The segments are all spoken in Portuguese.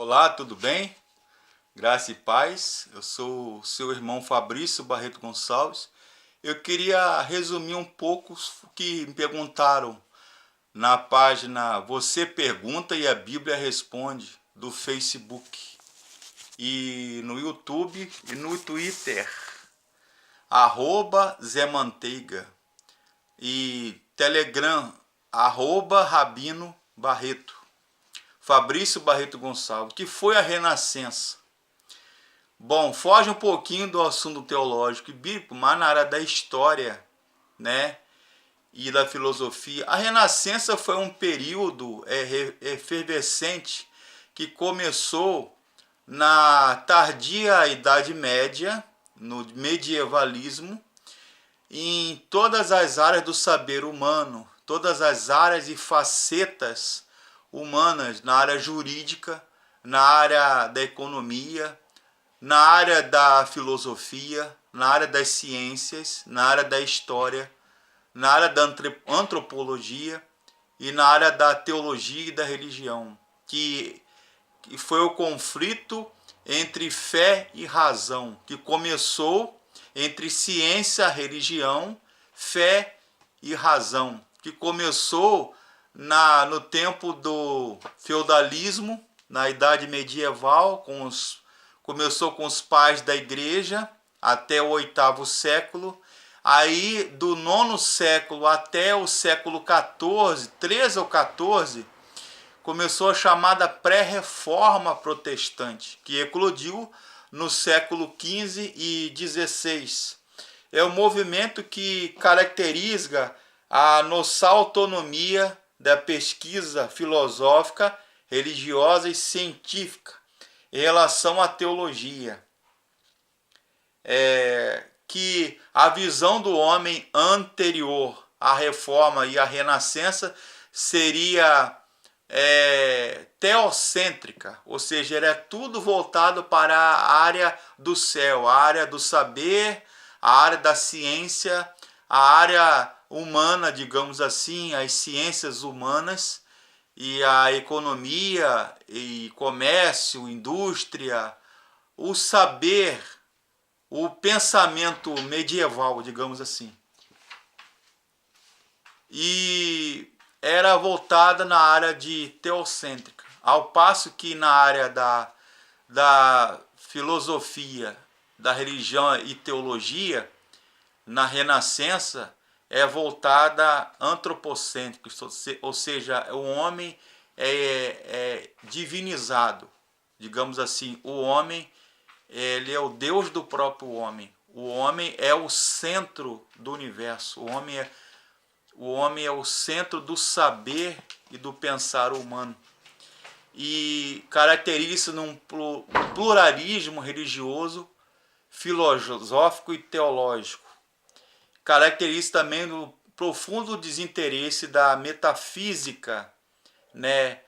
Olá, tudo bem? Graça e paz. Eu sou o seu irmão Fabrício Barreto Gonçalves. Eu queria resumir um pouco o que me perguntaram na página Você Pergunta e a Bíblia Responde do Facebook e no YouTube e no Twitter, Zé Manteiga, e Telegram, Rabino Barreto. Fabrício Barreto Gonçalves, que foi a Renascença. Bom, foge um pouquinho do assunto teológico e bíblico, mas na área da história, né, e da filosofia. A Renascença foi um período efervescente que começou na tardia Idade Média, no medievalismo, em todas as áreas do saber humano, todas as áreas e facetas humanas, na área jurídica, na área da economia, na área da filosofia, na área das ciências, na área da história, na área da antropologia e na área da teologia e da religião, que foi o conflito entre fé e razão, que começou entre ciência, religião, fé e razão, que começou no tempo do feudalismo, na Idade Medieval, começou com os pais da igreja até o 8º século. Aí, do 9º século até o século 14, 13 ou 14, começou a chamada pré-reforma protestante, que eclodiu no século 15 e 16. É um movimento que caracteriza a nossa autonomia da pesquisa filosófica, religiosa e científica em relação à teologia. Que a visão do homem anterior à reforma e à renascença seria teocêntrica, ou seja, era tudo voltado para a área do céu, a área do saber, a área da ciência, a área humana, digamos assim, as ciências humanas e a economia e comércio, indústria, o saber, o pensamento medieval, digamos assim. E era voltada na área de teocêntrica, ao passo que na área da filosofia, da religião e teologia, na Renascença, é voltada antropocêntrica, ou seja, o homem é divinizado, digamos assim, o homem ele é o Deus do próprio homem, o homem é o centro do universo, o homem é o centro do saber e do pensar humano. E caracteriza-se num pluralismo religioso, filosófico e teológico. Caracteriza também no profundo desinteresse da metafísica, né?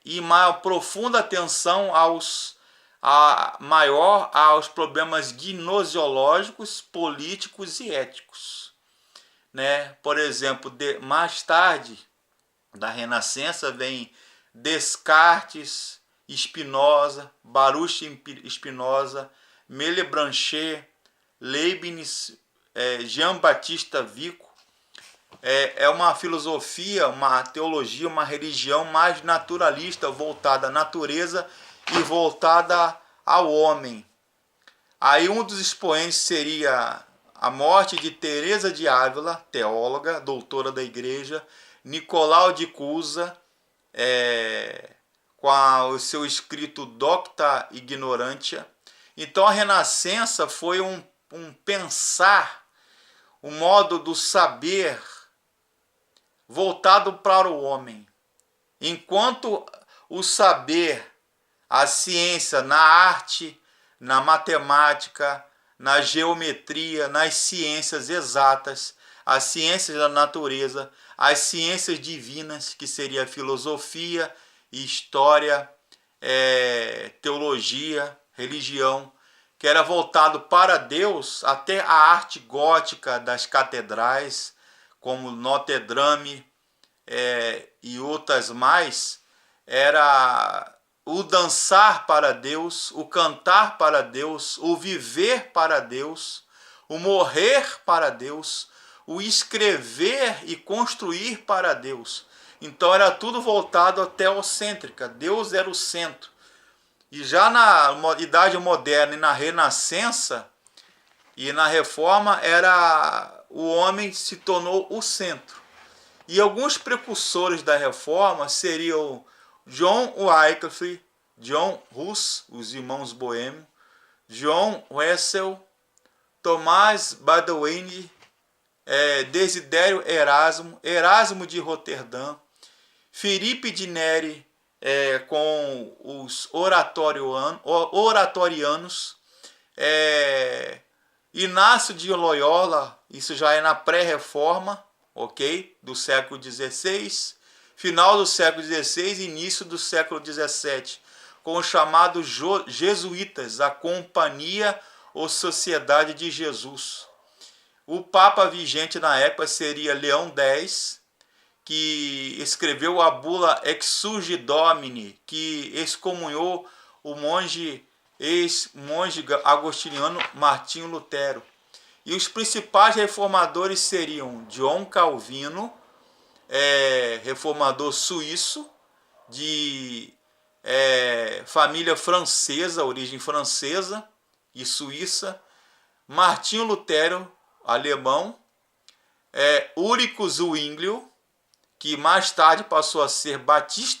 E uma profunda atenção aos problemas gnoseológicos, políticos e éticos. Né? Por exemplo, mais tarde da Renascença vem Descartes, Spinoza, Baruch Spinoza, Malebranche, Leibniz, Jean-Baptiste Vico. É uma filosofia, uma teologia, uma religião mais naturalista, voltada à natureza e voltada ao homem. Aí um dos expoentes seria a morte de Teresa de Ávila, teóloga, doutora da igreja, Nicolau de Cusa, com o seu escrito Docta Ignorantia. Então a Renascença foi um pensar, um modo do saber voltado para o homem. Enquanto o saber, a ciência na arte, na matemática, na geometria, nas ciências exatas, as ciências da natureza, as ciências divinas, que seria a filosofia, história, teologia, religião, que era voltado para Deus, até a arte gótica das catedrais, como Notre Dame e outras mais, era o o dançar para Deus, o cantar para Deus, o viver para Deus, o morrer para Deus, o escrever e construir para Deus. Então era tudo voltado à teocêntrica, Deus era o centro. E já na Idade Moderna e na Renascença e na Reforma, o homem se tornou o centro. E alguns precursores da Reforma seriam John Wycliffe, John Hus, os irmãos boêmios, John Wesley, Tomás Baldwin, Desidério Erasmo, Erasmo de Roterdã, Filipe de Neri, com os oratorianos, Inácio de Loyola, isso já é na pré-reforma, ok? Do século XVI, final do século XVI, início do século XVII, com os chamados jesuítas, a Companhia ou Sociedade de Jesus. O Papa vigente na época seria Leão X, que escreveu a bula Exsurge Domini, que excomunhou o ex-monge agostiniano Martinho Lutero. E os principais reformadores seriam John Calvino, reformador suíço, de família francesa, origem francesa e suíça, Martinho Lutero, alemão, Ulrico Zwinglio, que mais tarde passou a ser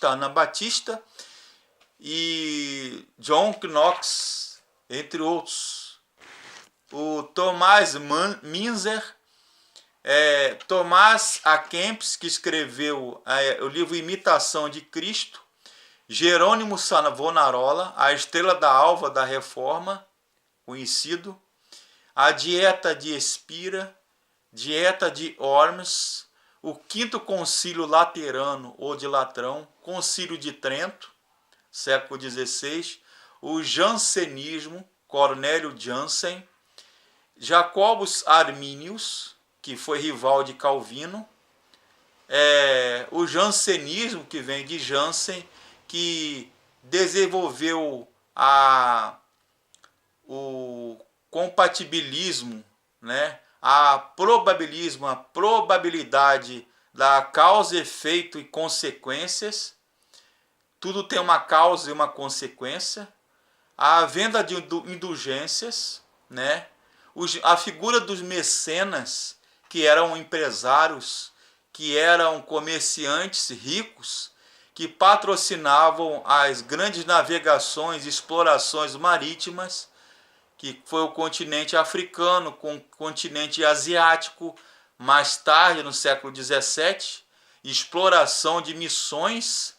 Anabatista, e John Knox, entre outros. O Thomas Minzer, Tomás A. Kempis, que escreveu o livro Imitação de Cristo, Jerônimo Savonarola, a Estrela da Alva da Reforma, conhecido, a Dieta de Espira, Dieta de Worms, o Quinto Concílio Laterano ou de Latrão, Concílio de Trento, século XVI, o Jansenismo, Cornélio Jansen, Jacobus Arminius, que foi rival de Calvino, o jansenismo, que vem de Jansen, que desenvolveu o compatibilismo, né? A probabilidade da causa, efeito e consequências. Tudo tem uma causa e uma consequência. A venda de indulgências, né? A figura dos mecenas, que eram empresários, que eram comerciantes ricos, que patrocinavam as grandes navegações e explorações marítimas, que foi o continente africano com o continente asiático, mais tarde, no século XVII, exploração de missões,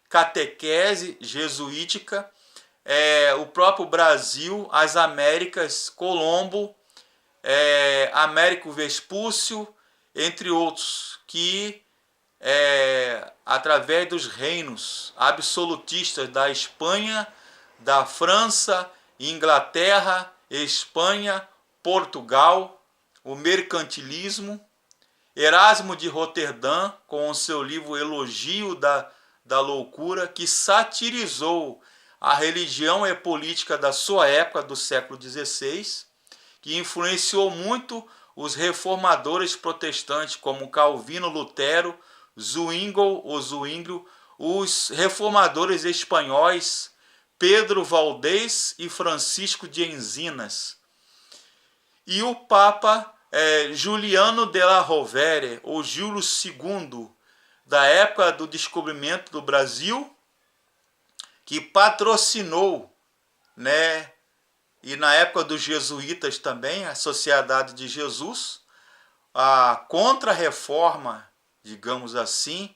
catequese jesuítica, o próprio Brasil, as Américas, Colombo, Américo Vespúcio, entre outros, que através dos reinos absolutistas da Espanha, da França, Inglaterra, Espanha, Portugal, o mercantilismo, Erasmo de Roterdã, com o seu livro Elogio da Loucura, que satirizou a religião e a política da sua época, do século XVI, que influenciou muito os reformadores protestantes, como Calvino, Lutero, Zwinglio, os reformadores espanhóis, Pedro Valdez e Francisco de Enzinas. E o Papa Juliano della Rovere, ou Júlio II, da época do descobrimento do Brasil, que patrocinou, né, e na época dos jesuítas também, a Sociedade de Jesus, a contra-reforma, digamos assim,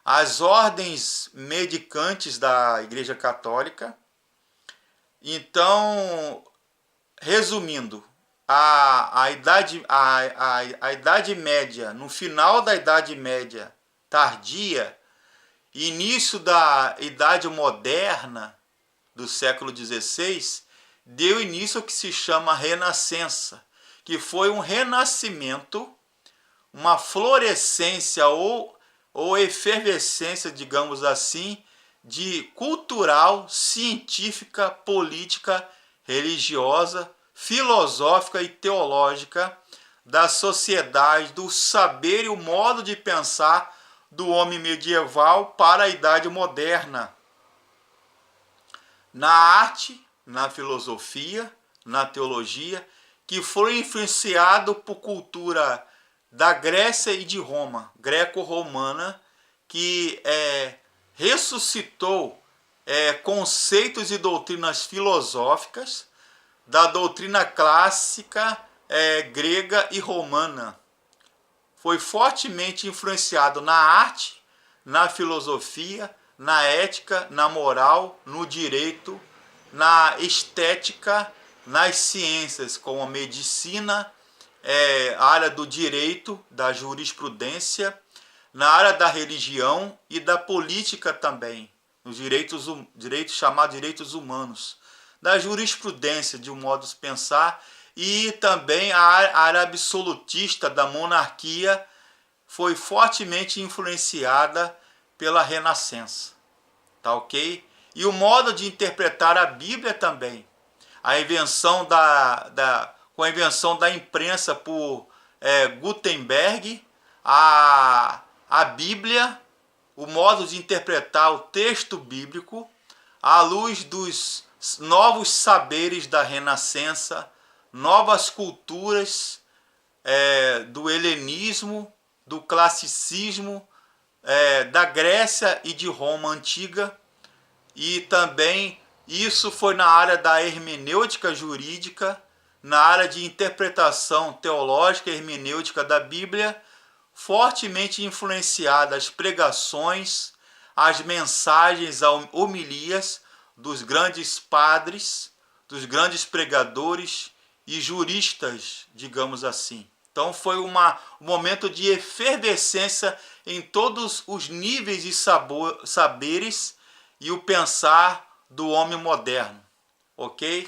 as ordens mendicantes da Igreja Católica. Então, resumindo, a Idade Média, no final da Idade Média tardia, início da Idade Moderna do século XVI, deu início ao que se chama Renascença, que foi um renascimento, uma florescência ou efervescência, digamos assim, de cultural, científica, política, religiosa, filosófica e teológica da sociedade, do saber e o modo de pensar do homem medieval para a idade moderna. Na arte, na filosofia, na teologia, que foi influenciado por cultura da Grécia e de Roma, greco-romana, que ressuscitou conceitos e doutrinas filosóficas da doutrina clássica grega e romana. Foi fortemente influenciado na arte, na filosofia, na ética, na moral, no direito, na estética, nas ciências, como a medicina, a área do direito, da jurisprudência, na área da religião e da política também, nos direitos chamados direitos humanos, da jurisprudência, de um modo de pensar, e também a área absolutista da monarquia foi fortemente influenciada pela Renascença, tá ok? E o modo de interpretar a Bíblia também, com a invenção da imprensa por Gutenberg, a Bíblia, o modo de interpretar o texto bíblico à luz dos novos saberes da Renascença, novas culturas do helenismo, do classicismo, da Grécia e de Roma antiga, e também isso foi na área da hermenêutica jurídica, na área de interpretação teológica e hermenêutica da Bíblia, fortemente influenciada as pregações, as mensagens, as homilias dos grandes padres, dos grandes pregadores e juristas, digamos assim. Então foi um momento de efervescência em todos os níveis e saberes e o pensar do homem moderno, ok?